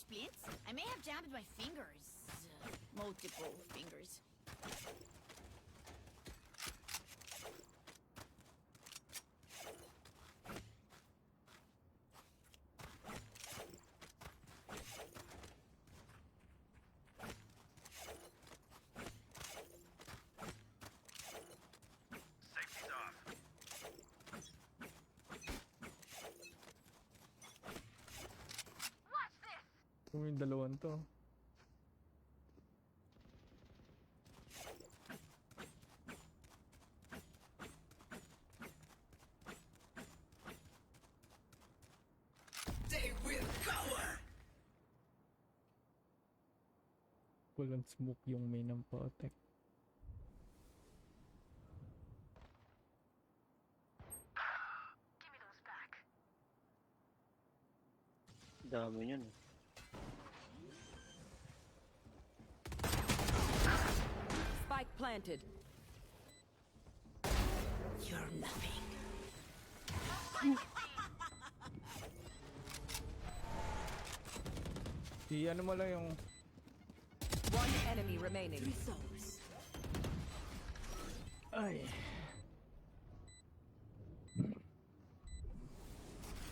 splints? I may have jammed my fingers. Multiple fingers. Safety's off. Kung yung dalawang to. They will cover. Walang smoke yung main ng Potek. Give me those back. Dami yun. Spike planted. You're nothing. Ano mo lang yung... One enemy remaining. Souls. Ay.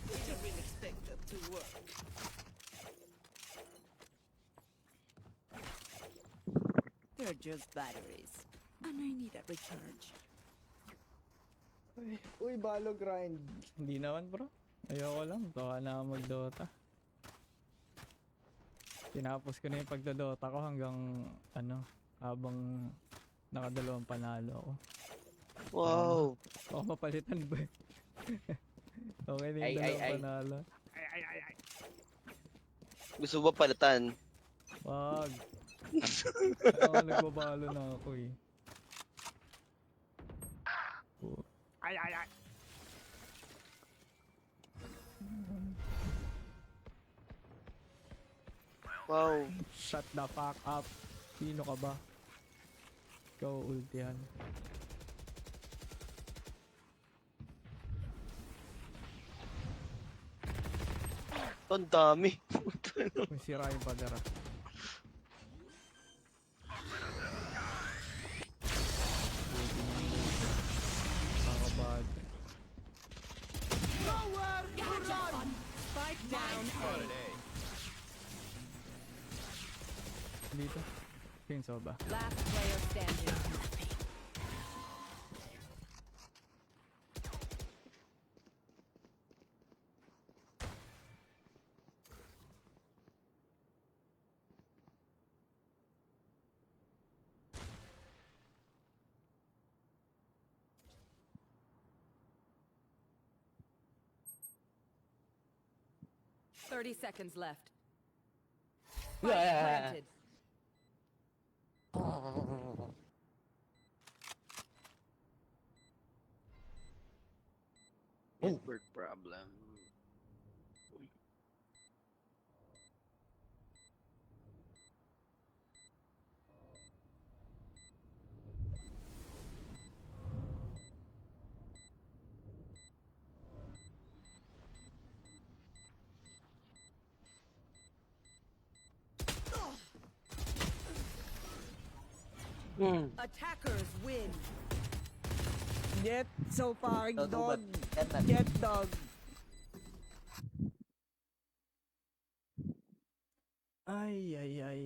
Didn't expect that to work. They're just batteries. And I need a recharge. Uy, balo grind. Hindi naman bro. Ayoko lang. Baka na ako mag-Dota. Tinapos ko na yung pagdodota ko hanggang ano, habang nakadalawang panalo ako. Wow! Baka mapalitan ba eh. Okay na yung dalawang panalo. Gusto ba palitan? Wag. Ako nagbabalo na ako eh. Wow! Shut the fuck up. Sino ka ba? Ikaw ultihan. Ang dami! May sira yung padara. Nakabad. Spike down A. Dito. Chainsaw ba? Last player standing. Thirty seconds left. Spike planted. Network problem. Attackers win. Get so fucking dog. Yan na. Get dog. Ay, ay, ay.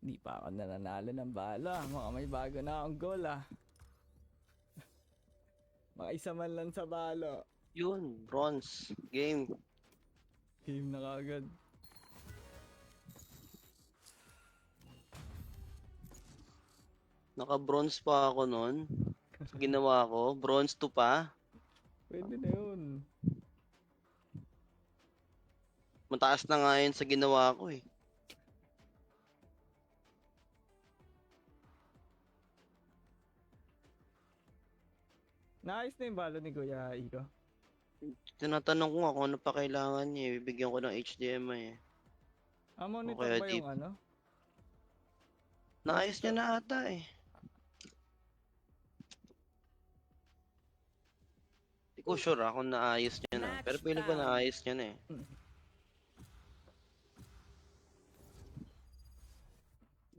Di pa ako nananalo ng bala. Mga may bago na akong goal ah. Makaisa man lang sa balo. Yun, bronze. Game. Game na kagad. Naka-bronze pa ako nun. Ginawa ko. Bronze 2 pa. Pwede na yun. Mataas na nga yun sa ginawa ko eh. Naayos na yung balo ni Kuya Iko. Tinatanong ko nga kung ano pa kailangan niya eh. Bibigyan ko ng HDMI eh. Monitor Okay, ba deep. yung ano? Naayos niya na ata eh. Hindi ko sure kung naayos niya na. Match Pero feeling ko found. naayos niya na eh.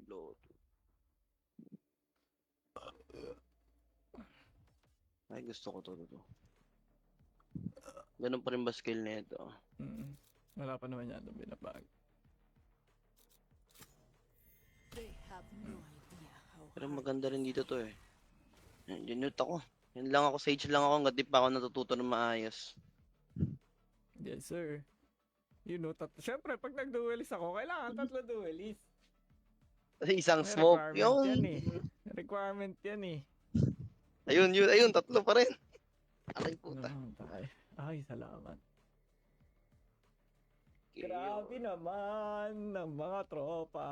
Blow. Ay, gusto ko to. Ganun pa rin ba skill nito? Mm. Wala pa naman yan binabag. They have no idea how Pero hard maganda rin dito to eh. Yan ako. Yan lang ako, sage lang ako hanggat di pa ako natututo ng maayos. Yes, sir. You know, syempre, pag nag-duelist ako, kailangan 3 duelist. Kasi isang May smoke. requirement Yun. yan eh. Requirement yan eh. Ayun, tatlo pa rin. Aray puta. Ay, salamat. Okay, Grabe yun. naman ng mga tropa.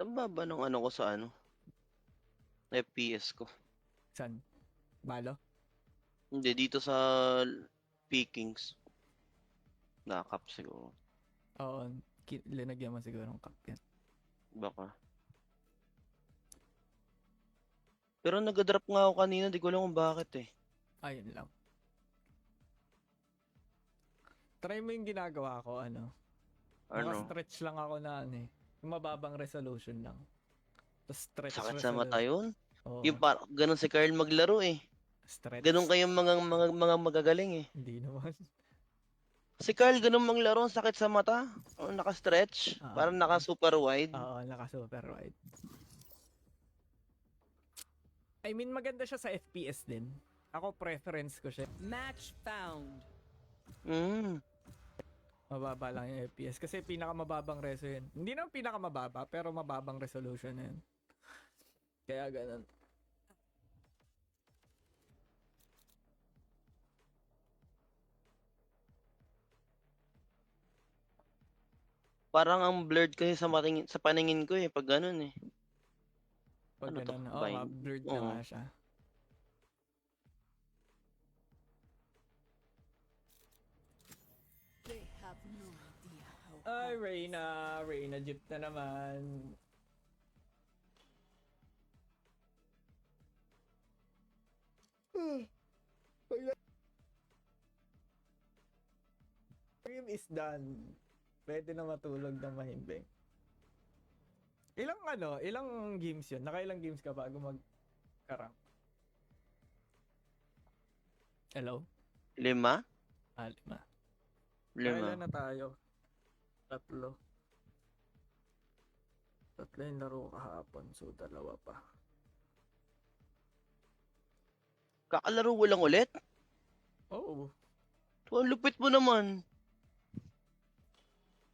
Tamba ba ng ano ko sa ano? FPS ko. San? Balo? Hindi, dito sa pickings. Nakap siguro. Oo, linagyan mo siguro ng cup yan. Baka. Pero nag-drop nga ako kanina, di ko alam kung bakit eh. Ayun lang. Try mo yung ginagawa ko, ano? Ano? Naka-stretch lang ako na ano eh. Yung mababang resolution lang. Tapos stretch Sakit sa mata resolution. yun? Oo, Yung ganun si Carl maglaro eh. stretch. Ganun kayong mga magagaling eh. Hindi naman. Si Carl ganun maglaro, ang sakit sa mata. Oh, naka-stretch. Ah. Parang naka-super wide. Oo, naka-super wide. I mean, maganda siya sa FPS din. Ako, preference ko siya. Match found. Mababa lang yung FPS. Kasi pinakamababang reso yun. Hindi naman pinakamababa, pero mababang resolution na yun. Kaya ganun. Parang ang blurred kasi sa paningin ko eh, pag ganun eh. Pag Ano to? ganun, oo, Bind? blurred na Oo. nga siya. they have no idea how Ay, hard Reyna jeep na naman. Game is done. Pwede na matulog ng mahimbing. Ilang games yun? Nakailang games ka bago mag-rank? Hello? 5? 5. 5. Kailan na tayo? 3. 3 yung laro kahapon, so 2 pa. Kakalaro mo lang ulit? Oo. Ang lupit mo naman.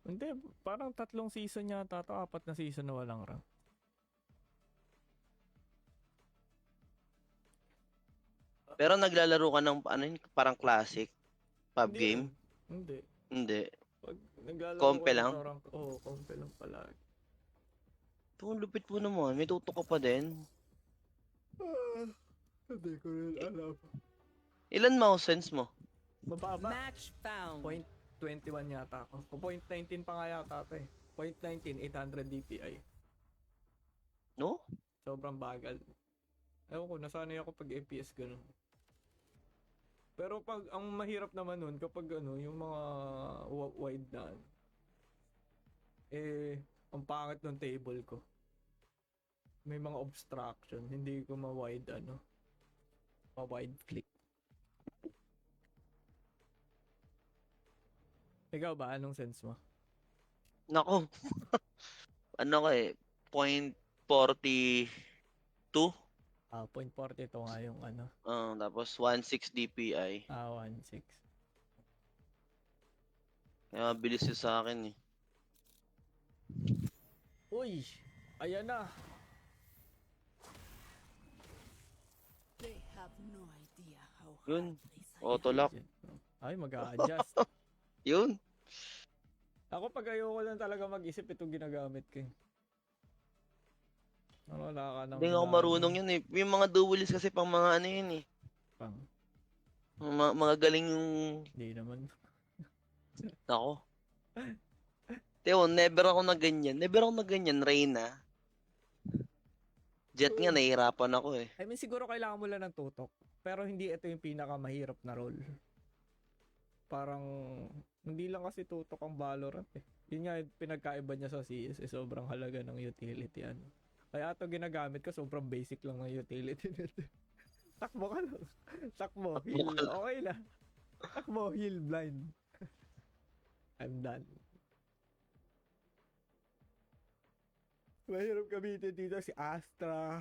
Hindi, parang 3 season yata ito, 4 na season na walang rank. Pero naglalaro ka ng ano yun, parang classic pub Hindi game? rin. Hindi. Hindi. Pag naglalaro Kompe ko ng lang? rank, oo, kompe lang palagi. Ito, ang lupit mo naman. May tutok ka pa din. Hindi ko rin alam. Ilan mouse sense mo? Mababa. Match found. Point 21 yata ako. O point 19 pa nga yata ito eh. Point 19, 800 DPI. No? Sobrang bagal. Ewan ko, nasanay ako pag FPS ganun. Pero pag, ang mahirap naman nun, kapag ano, yung mga wide na, ang pangit ng table ko. May mga obstruction, hindi ko ma-wide ma-wide click. Ikaw ba, anong sense mo? Nako. Ano ka eh, point 42? Point 42 nga yung Tapos 16 DPI. 1.6. Kaya mabilis yun sa akin eh. Uy! Ayan na! they have no idea how Yun. heartless I Auto am. lock. Ay, mag-a-adjust. Yun. Ako pag ayoko lang talaga mag-isip, itong ginagamit ko eh. Wala ka nang Hindi nga ako marunong yun eh. Yung mga duelist kasi pang mga ano yun eh. Pang, Mga galing yung... hindi naman. Ako. Teo, never ako na ganyan. Never ako na ganyan, Reyna. Jet nga, nahihirapan ako eh. I mean, siguro kailangan mo lang ng tutok. Pero hindi ito yung pinakamahirap na role. Parang, hindi lang kasi tutok ang Valorant eh. Yun nga, yung pinagkaiba niya sa CS eh, sobrang halaga ng utility yan. Kaya ito ginagamit ko, sobrang basic lang ng utility nito. Takbo ka lang. Takbo, heal. ka lang. Okay na. Takbo, heal, blind. I'm done. Mahirap gamitin dito si Astra.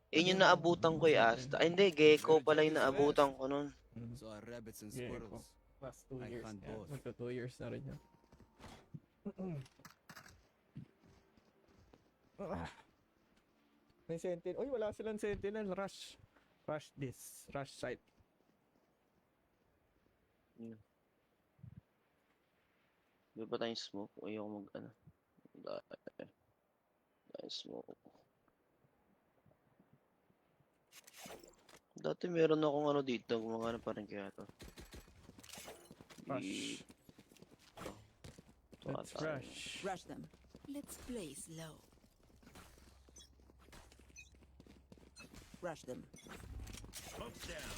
Yun yung naabutan ko eh, Asta. Ay, hindi, Gecko pala yung naabutan ko nun. So are rabbits and Yeah, squirrels. Last 2 I years. hunt Yeah, both. magto 2 years na rin yan. May sentinel. Uy, wala silang sentinel. Rush. Rush this. Rush site. Di ba tayong smoke? Ayoko mag, ano. Tayong smoke. Dati meron akong ano dito. Gumagana pa rin kaya to. Rush. Let's rush. Rush them. Let's play slow. Rush them. Smoke's down.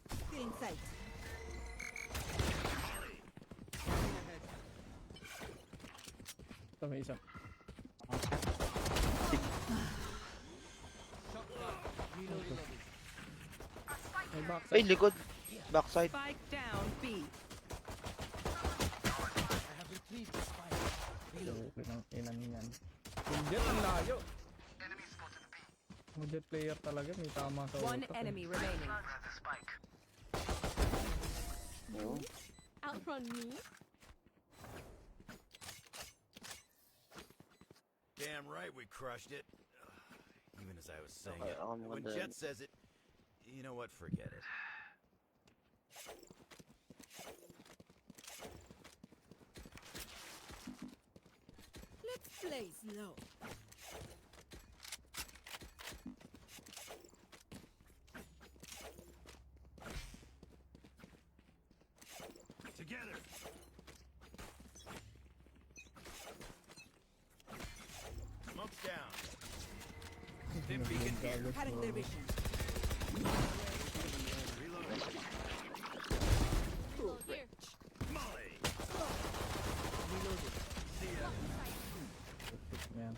Still in sight. Ito may isa. May Ay, backside. likod. Backside. Spike down B. Okay ng inan yan. Yung jet, ang layo. Yung jet player talaga, may tama sa One utak. enemy remaining. Oh. Outrun me. Damn right we crushed it. Even as I was saying Okay, it. ako When maganda. Jet says it, you know what? Forget it. Let's play slow. Together. Smoke's down. Stim beacon here. Cutting their vision. Reloading. Molly. See ya. Yan.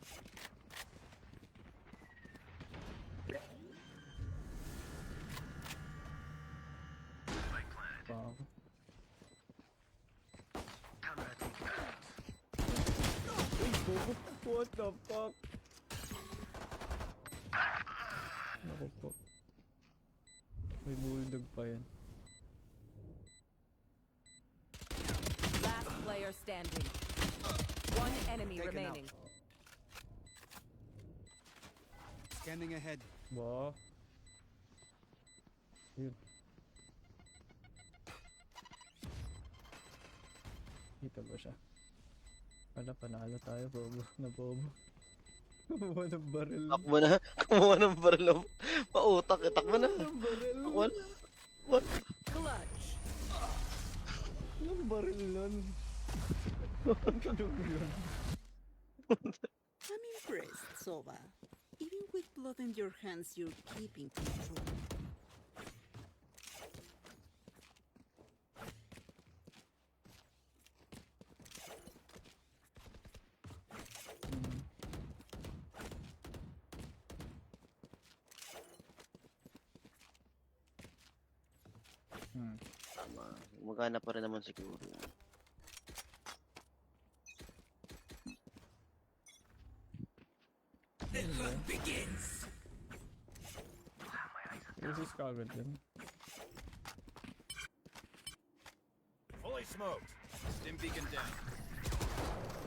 Wow. Uy, bobo. What the fuck? Naku po. May bulldog pa yan. Last player standing. One enemy Taken out. remaining. Scanning ahead. Ba? Yun. Dito ba siya? Wala, panalo tayo, bobo. Na bobo. Kumuha ng baril. Takbo na. Kumuha ng baril. Pautak eh. Takbo na. Ng baril. What? What? Clutch. Ng baril nun. Ang kadumi yun. I'm impressed, Sova. Even with blood in your hands, you're keeping control. Tama. Magana pa rin naman siguro. This is kagad din. Fully smoked. Stim beacon down.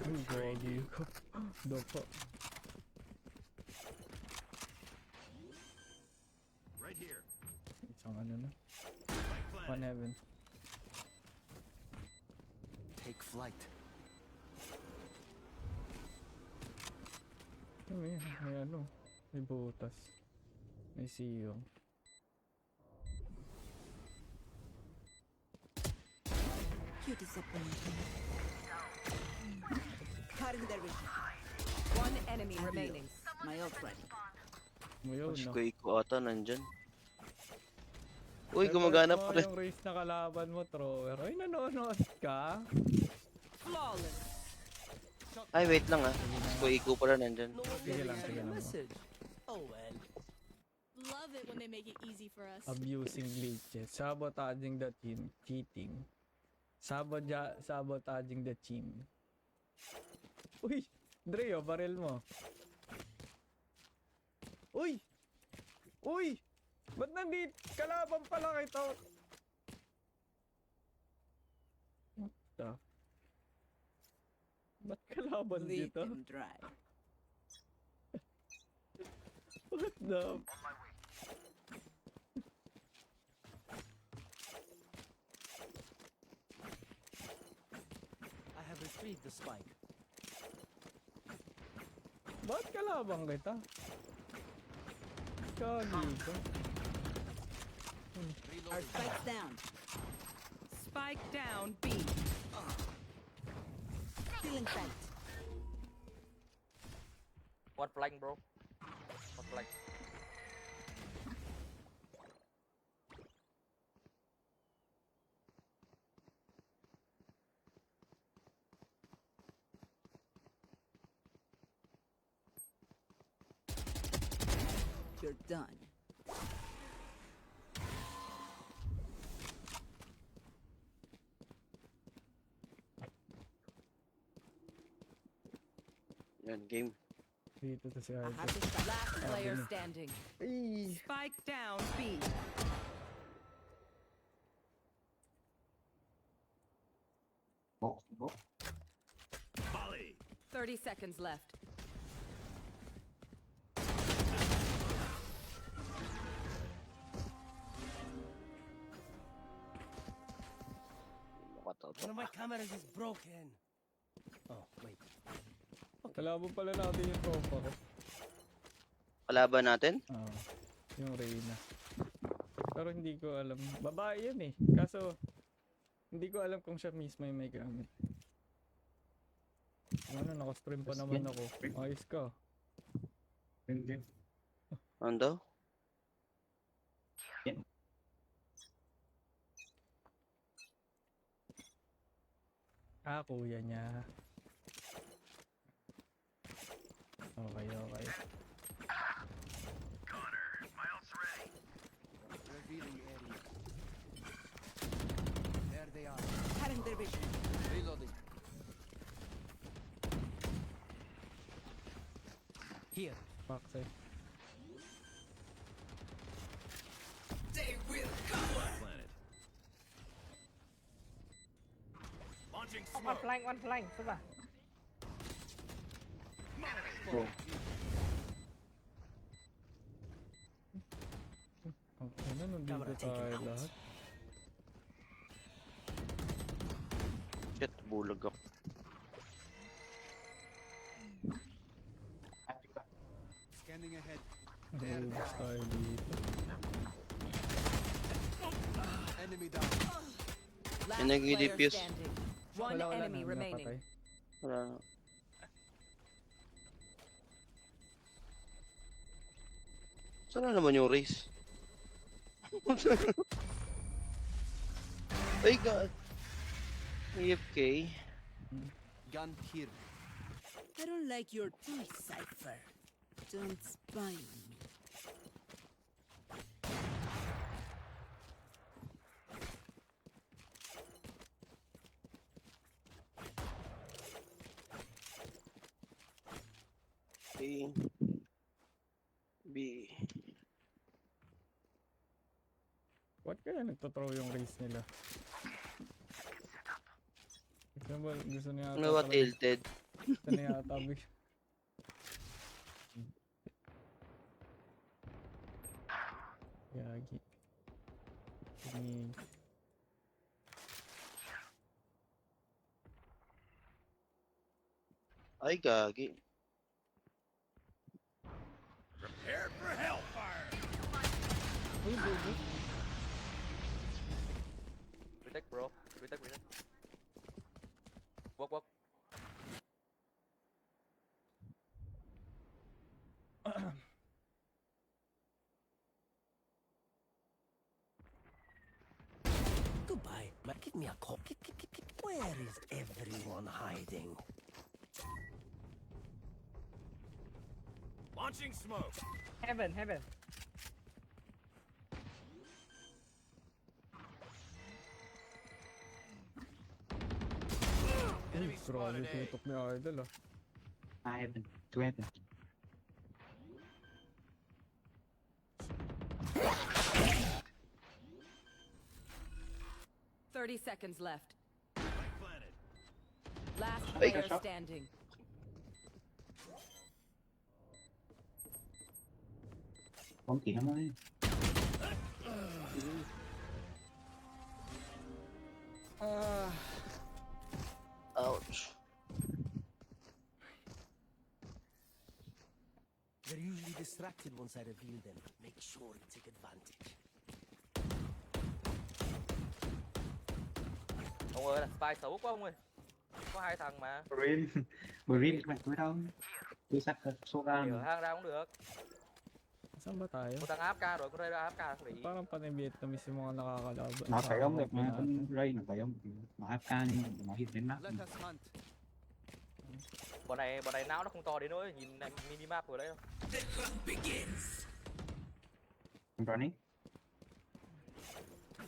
Uy, gagi ko. Dapa. Right here. Isang ano na. Spike planted. One heaven. Take flight. May ano. May butas. May CEO. You disappoint me. Cutting their vision. One enemy remaining. My ult ready. Ngayon, no? Squay ko ata nandyan. Uy, gumagana pa rin. Yung race na kalaban mo, thrower. Ay, nanonood ka? Flawless. Ay, wait lang ah. Squay ko pala nandyan. Sige lang, sige lang. Oh well. Love it when they make it easy for us. Abusing glitches. Sabotaging the team. Cheating. Sabotaging the team. Uy! Dreo, baril mo. Uy! Uy! Ba't nandito? Kalaban pala kita. What the? Ba't kalaban Leave dito? them dry. What the? I have retrieved the spike. Ba't kalaban kita? Kagi ka. Our spike's down. Spike down B. Feeling sight. One flank, bro. One flank. You're done. Yan, game. Dito to si I Arthur. have to stop. Last player standing. Ay! Spike down B. Volley. 30 seconds left. Makatato. One of my cameras is broken. Oh wait. Kalaban pala natin yung tropa ko. Kalaban natin? Ah, yung Reyna. Pero hindi ko alam. Babae yan eh. Kaso, hindi ko alam kung siya mismo yung may gamit. Ano, nakastream pa naman ako. Ayos ka. Ano daw? Ah, kuya niya. Okay, okay. Revealing area. There they are. Cutting their vision. Reloading. Here. Backside. Planet. Launching smoke. One flank. Saba. Okay na, nandito tayo lahat. Shit, bulag ako. Scanning ahead. Nahulog tayo dito. Enemy down. Last Yan ang player i-defuse. standing. One Wala enemy na, remaining. napatay. Wala na. Saan na naman yung race? Ay god. AFK. Gun here. I don't like your toy, Cypher. Don't spy on me. A. B. Ba't kaya nagtothrow yung race nila? Gusto niya Ano ba tilted? Gusto niya yata. Yagi. Ini. Ay gagi. Prepared for hellfire. Uy, bugo. Retake, bro. Retake. Walk. Goodbye. Give me a call. Where is everyone hiding? Launching smoke. Heaven, heaven. Enemy Grabe, spotted A. tutok ni Idol ah. Heaven. To heaven. Thirty seconds left. Planted. Last Hey, player shot. standing. Konti naman eh. Ouch. They're usually distracted once I reveal them. Make sure you take advantage. Ông ơi, là spy xấu quá ông ơi. Có hai thằng mà. Marine. Marine các bạn tôi đâu. Tôi sắp số ra. Ở hang ra cũng được. Saan ba tayo? Một thằng AFK rồi, con đây là AFK phải. Parang panay Vietnamese yung mga nakakalaban. Nakatayong Nakakakampi mga natin. kung Ray nakatayong. Mahapka niyo. Mahit din na. Let us hunt. Bọn này não nó không to đến nỗi nhìn này minimap của đấy đâu. I'm running.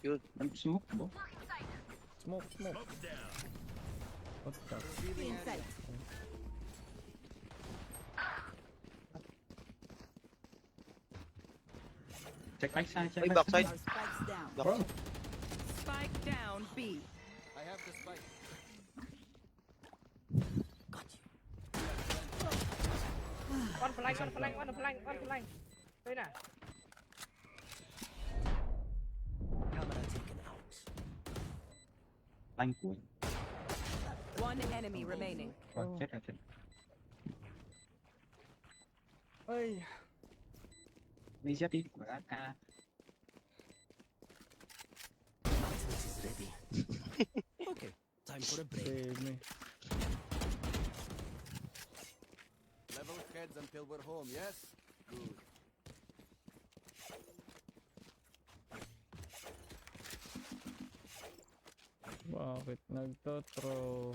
Good. I'm smoke. Smoke, smoke. Smoke's down. What the? Revealing Inside. area. Check backside, check Ay, backside. backside. Our spikes down. Backside. Spike down B. I have the spike. Got you. One flank, one flank, one flank, one flank. Đây nè. Camera taken out. Line của. One enemy remaining. Rồi, chết rồi, chết. Ay, Đi giết đi của AK. Ultimate is ready. Okay, time for a break. save me. Level heads until we're home, yes? Good. Bakit nagtotro?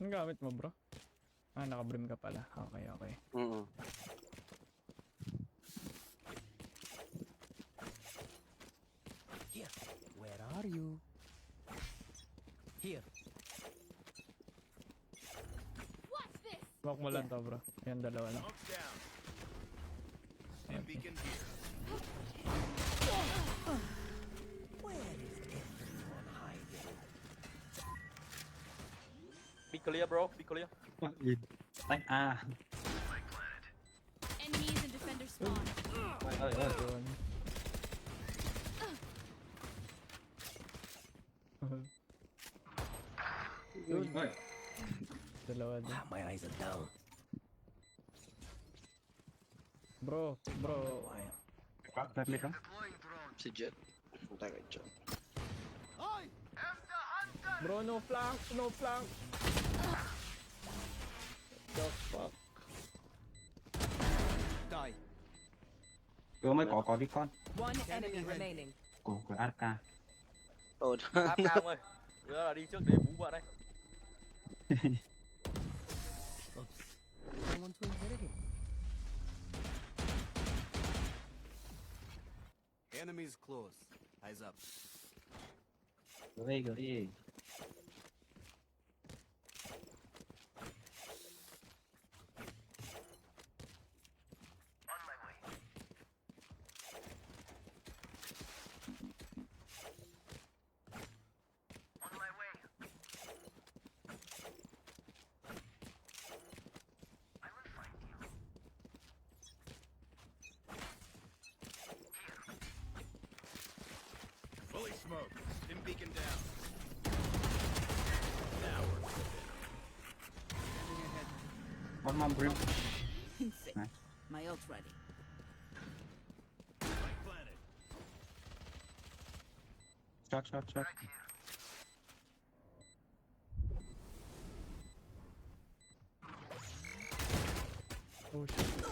Ang gamit mo, bro? Ah, naka-brim ka pala. Okay, okay. Mm. Here. Where are you? Here. Watch this. Smoke mo lang to, bro. Yan, dalawa lang. Smoke's down. Stim beacon here. Where is everyone hiding? Be clear bro, be clear. Line A. Enemies and defenders spawn. Yun. Dalawa din. Ah, my eyes are down. Bro, bro. Back later. Si Jet. Punta kay Jet. Hi! Bro, no flank, no flank. The fuck? Die. Vừa mới có đi con. One enemy remaining. Của AK. Oh, AFK ông ơi. Đứa là đi trước để bú vợ đây. I want to inherit him. Enemies close. Eyes up. Gửi đi. Fully smoked. Stim beacon down. Now we're cooking. Scanning ahead. One man brim. Inside. Nice. My ult ready. Spike planted. Shot. Oh shit.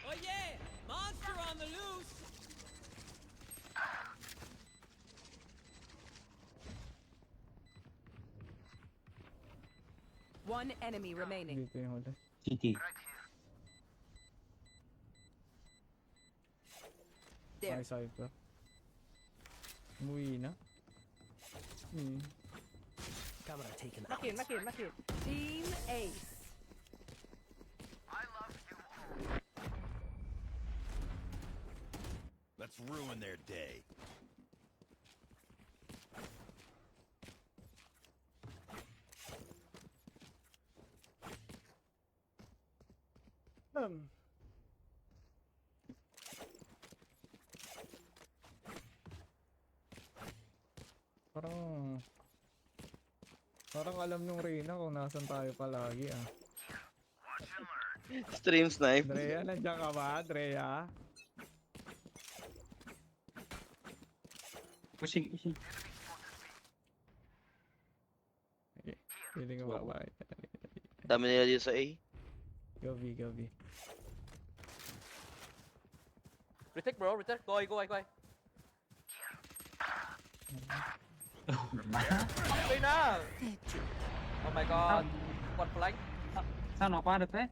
Oh yeah! Monster on the loose! One enemy remaining. Dito yung huli. CT. Ay, Cypher. Umuwi na. Camera taken out. Makin. Team Ace. Let's ruin their day. Parang... Parang alam nung Reyna kung nasan tayo palagi ah. Stream snipe. Drea, nandiyan ka ba? Drea? Pushing. Feeling ko ba? Dami nila dito sa A. Gabi. Retake bro, retake. Go away. Đây nè. Oh my god. Quad flank. Sao nó qua được thế?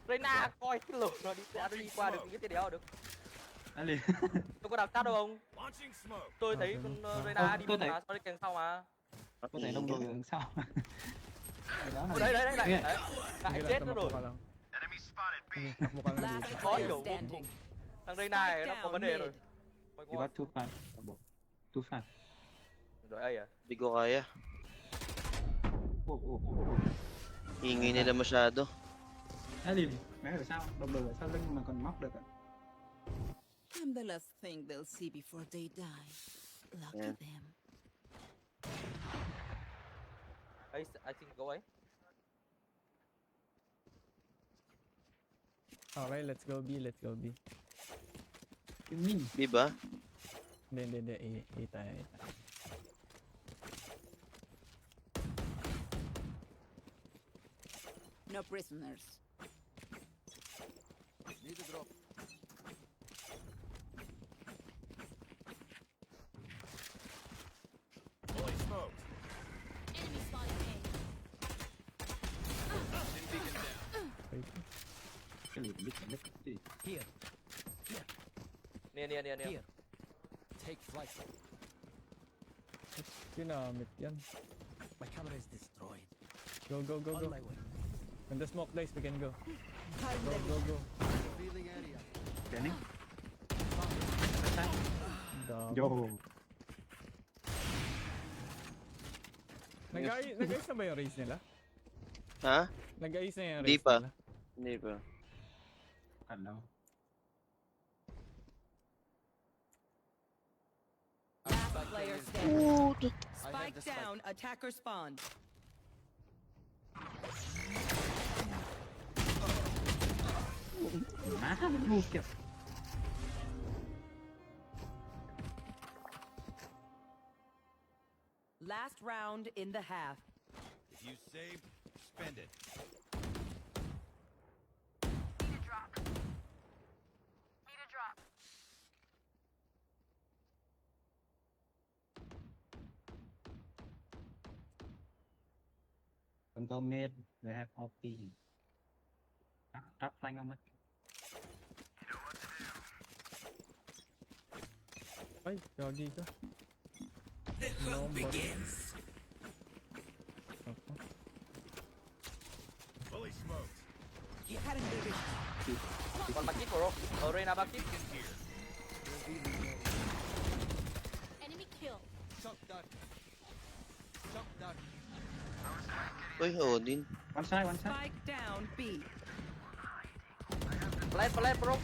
Reyna coi cái lượt nó đi qua được những cái tiền đéo được. Đã liền. Tôi có đạp sát đâu không? Launching smoke. Tôi thấy con Reyna đi tôi mà thấy- sao đi càng sau mà. Có thể đông đội đằng sau. Cái đó là- Đấy lại Sige, lại chết nó tumakbo rồi. ka lang. Sige, takbo ka lang Last dito. Có player hiểu. standing. Thằng Reyna này nó có vấn đề rồi. Chỉ bắt two fan. Two fan. Rồi ai à? Hindi ko kaya. Oh. Ingay nila masyado. Đã liền. Mẹ ở sao? Đồng đội ở sau lưng mà còn móc được ạ. I'm the last thing they'll see before they die. Lucky Yeah. them. I think go away. Okay, let's go B. Cái min. Di ba? Hindi. A tayo. No prisoners. Need a drop. Fully smoked. Enemy spotted Cái liền biết cái gì. Here. Nè. Here. Take flight. Ginamit yan. My camera is destroyed. Go. On my way. When the smoke dies, we can go. Go. Revealing area. Scanning. Dami. Yo. Nag-ayos na ba yung race nila? Ha? Nag-ayos na yung Di race pa. nila? Hindi pa. Cần đâu. Last player standing. Oo, Spike down. Attacker spawn. Má ngu kìa. Last round in the half. If you save, spend it. Need a drop. Control mid. They have OP. Trap flank không ấy. Ay, gagi ka. The hunt begins. Fully smoked. Còn backkick bro. Reyna backkick. Enemy kill. Shock dart. Uy, Odin. One side. Spike down B. Flat bro.